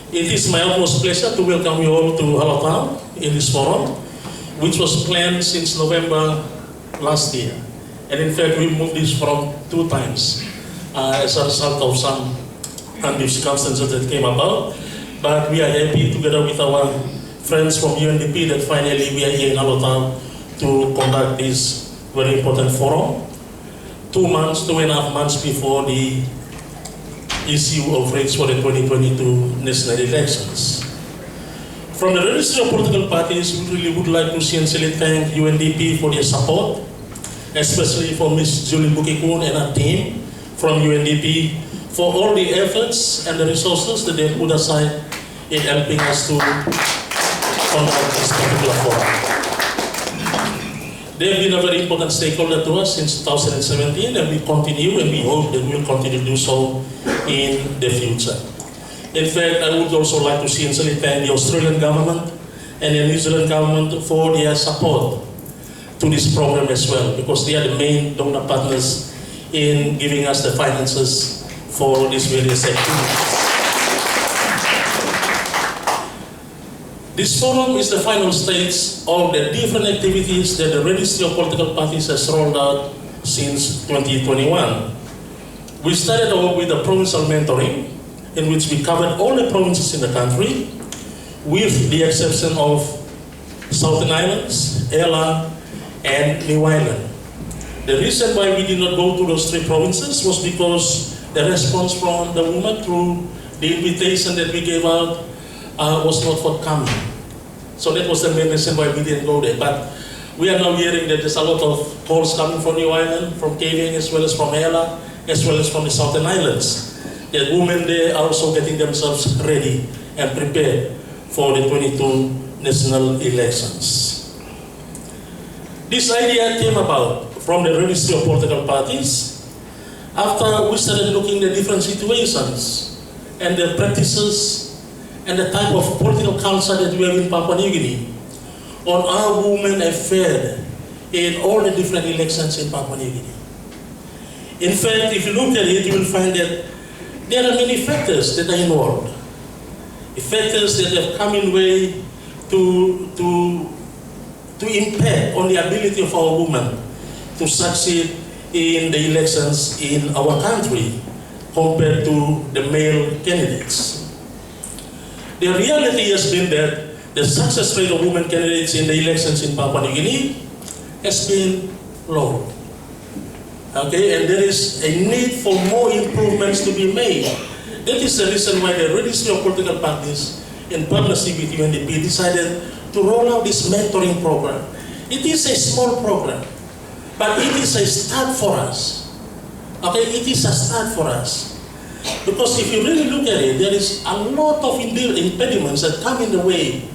It is my utmost pleasure to welcome you all to Alotau in this forum, which was planned since November last year. And in fact, we moved this forum 2 times as a result of some undue circumstances that came about. But we are happy, together with our friends from UNDP, that finally we are here in Alotau to conduct this very important forum. 2.5 months before the issue of rates for the 2022 national elections. From the Registrar of Political Parties, we really would like to sincerely thank UNDP for their support, especially for Ms. Julie Bukikun and her team from UNDP for all the efforts and the resources that they put aside in helping us to conduct this particular forum. They have been a very important stakeholder to us since 2017, and we continue, and we hope that we will continue to do so in the future. In fact, I would also like to sincerely thank the Australian government and the New Zealand government for their support to this program as well, because they are the main donor partners in giving us the finances for these various activities. This forum is the final stage of the different activities that the Registry of Political Parties has rolled out since 2021. We started off with the provincial mentoring, in which we covered all the provinces in the country, with the exception of Southern Islands, Ella, and New Ireland. The reason why we did not go to those 3 provinces was because the response from the women through the invitation that we gave out was not forthcoming. So that was the main reason why we didn't go there. But we are now hearing that there's a lot of calls coming from New Ireland, from KVN, as well as from Ella, as well as from the Southern Islands. The women there are also getting themselves ready and prepared for the 22 national elections. This idea came about from the Registry of Political Parties after we started looking at different situations and the practices and the type of political culture that we have in Papua New Guinea on how women are fared in all the different elections in Papua New Guinea. In fact, if you look at it, you will find that there are many factors that are involved. Factors that have come in way to impact on the ability of our women to succeed in the elections in our country compared to the male candidates. The reality has been that the success rate of women candidates in the elections in Papua New Guinea has been low. Okay, and there is a need for more improvements to be made. That is the reason why the Registry of Political Parties, in partnership with UNDP, decided to roll out this mentoring program. It is a small program, but it is a start for us. Okay, it is a start for us. Because if you really look at it, there is a lot of impediments that come in the way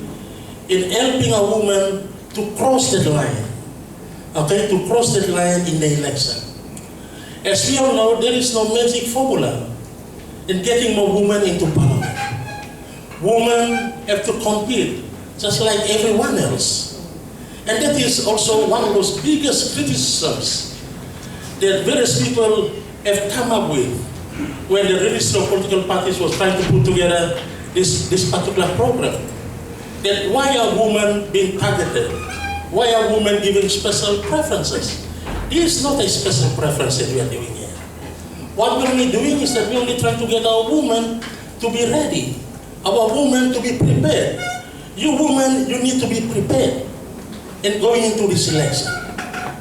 in helping a woman to cross that line. Okay, to cross that line in the election. As we all know, there is no magic formula in getting more women into parliament. Women have to compete just like everyone else. And that is also one of those biggest criticisms that various people have come up with when the Registrar of Political Parties was trying to put together this particular program. That why are women being targeted? Why are women given special preferences? This is not a special preference that we are doing here. What we're only doing is that we're only trying to get our women to be ready, our women to be prepared. You women, you need to be prepared in going into this election.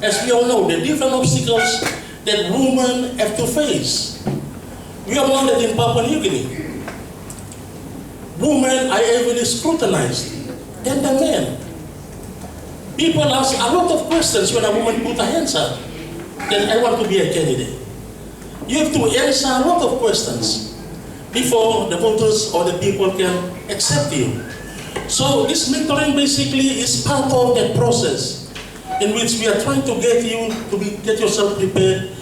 As we all know, the different obstacles that women have to face. We all know that in Papua New Guinea, women are heavily scrutinized than the men. People ask a lot of questions when a woman puts her hands up. Then I want to be a candidate. You have to answer a lot of questions before the voters or the people can accept you. So this mentoring basically is part of that process in which we are trying to get you to get yourself prepared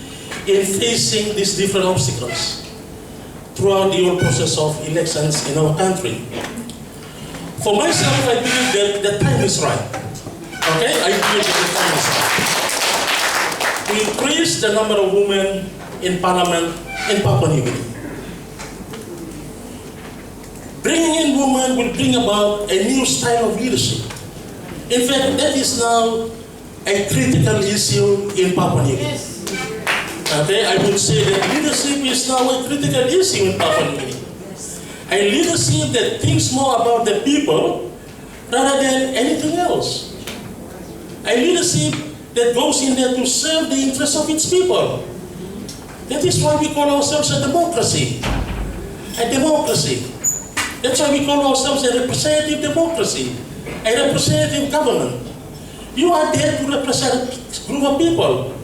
in facing these different obstacles throughout the whole process of elections in our country. For myself, I believe that the time is right. Okay, I believe that the time is right to increase the number of women in parliament in Papua New Guinea. Bringing in government will bring about a new style of leadership. In fact, that is now a critical issue in Papua New Guinea. Yes. Okay, I would say that leadership is now a critical issue in Papua New Guinea. A leadership that thinks more about the people rather than anything else. A leadership that goes in there to serve the interests of its people. That is why we call ourselves a democracy. A democracy. That's why we call ourselves a representative democracy. A representative government. You are there to represent a group of people.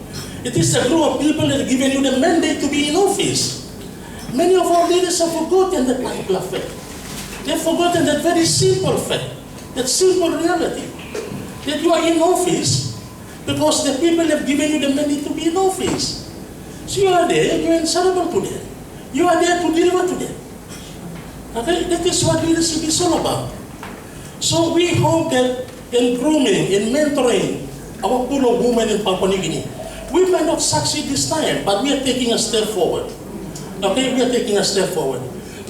It is a group of people that have given you the mandate to be in office. Many of our leaders have forgotten that particular fact. They have forgotten that very simple fact, that simple reality, that you are in office because the people have given you the mandate to be in office. So you are there, you are answerable to them. You are there to deliver to them. Okay? That is what leadership is all about. So we hope that in grooming, in mentoring our pool of women in Papua New Guinea, we might not succeed this time, but we are taking a step forward. Okay, we are taking a step forward.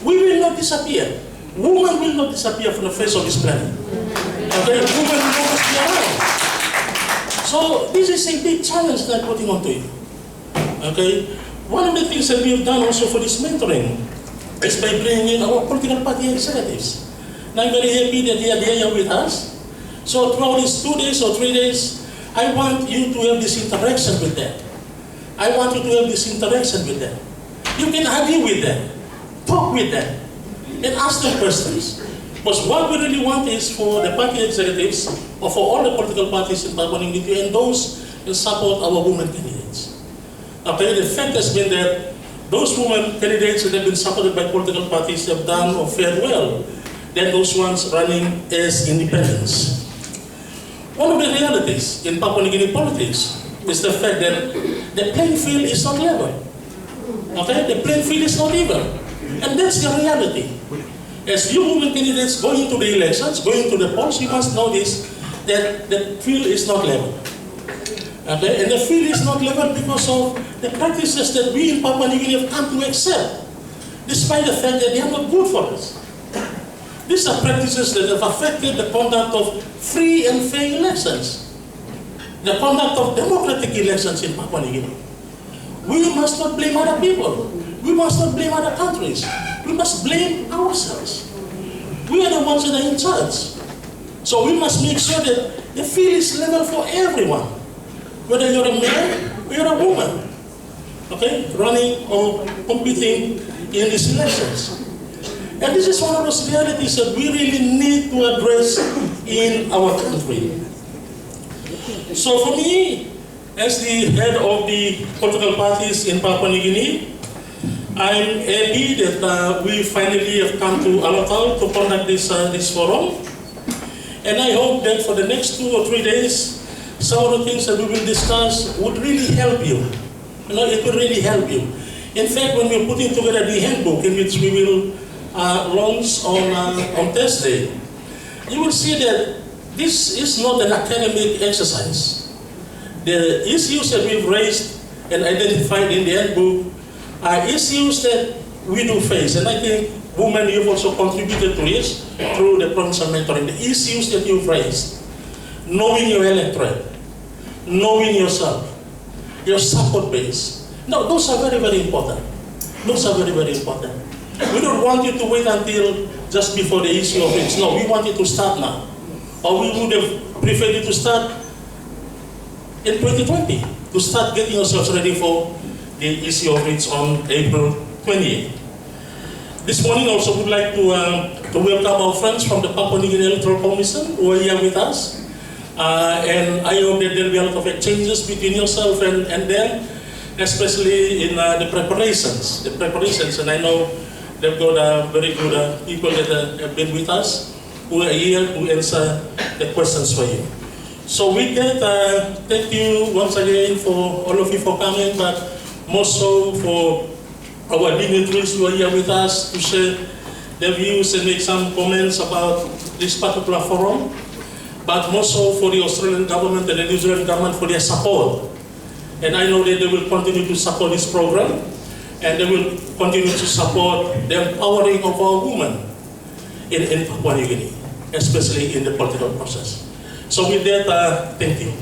We will not disappear. Women will not disappear from the face of this planet. Okay, women will not be around. So this is a big challenge that I'm putting onto you. Okay, one of the things that we have done also for this mentoring is by bringing in our political party executives. And I'm very happy that they are here with us. So throughout these 2 days or 3 days, I want you to have this interaction with them. I want you to have this interaction with them. You can argue with them, talk with them, and ask them questions. Because what we really want is for the party executives, or for all the political parties in Papua New Guinea, to endorse and support our women candidates. Okay, the fact has been that those women candidates that have been supported by political parties have done or fared well than those ones running as independents. One of the realities in Papua New Guinea politics is the fact that the playing field is not level. Okay, the playing field is not even. And that's the reality. As you women candidates go into the elections, go into the polls, you must notice that the field is not level. Okay, and the field is not level because of the practices that we in Papua New Guinea have come to accept, despite the fact that they are not good for us. These are practices that have affected the conduct of free and fair elections, the conduct of democratic elections in Papua New Guinea. We must not blame other people. We must not blame other countries. We must blame ourselves. We are the ones that are in charge. So we must make sure that the field is level for everyone. Whether you're a man or you're a woman, okay, running or competing in these elections. And this is one of those realities that we really need to address in our country. So for me, as the head of the political parties in Papua New Guinea, I'm happy that we finally have come to Alotau to conduct this forum. And I hope that for the next 2 or 3 days, some of the things that we will discuss would really help you. You know, it will really help you. In fact, when we're putting together the handbook in which we will launch on Thursday, you will see that this is not an academic exercise. The issues that we've raised and identified in the handbook are issues that we do face. And I think, women, you've also contributed to this through the provincial mentoring. The issues that you've raised, knowing your electorate, knowing yourself, your support base. No, those are very, very important. Those are very, very important. We don't want you to wait until just before the issue of race. No, we want you to start now. Or we would have preferred you to start in 2020, to start getting yourselves ready for the issue of rates on April 28th. This morning also would like to welcome our friends from the Papua New Guinea Electoral Commission who are here with us. And I hope that there will be a lot of exchanges between yourself and them, especially in the preparations. And I know they've got very good people that have been with us who are here to answer the questions for you. So with that, thank you once again for all of you for coming, but more so for our dignitaries who are here with us to share their views and make some comments about this particular forum, but more so for the Australian government and the New Zealand government for their support. And I know that they will continue to support this program, and they will continue to support the empowering of our women. in Papua New Guinea, especially in the political process. So with that, thank you.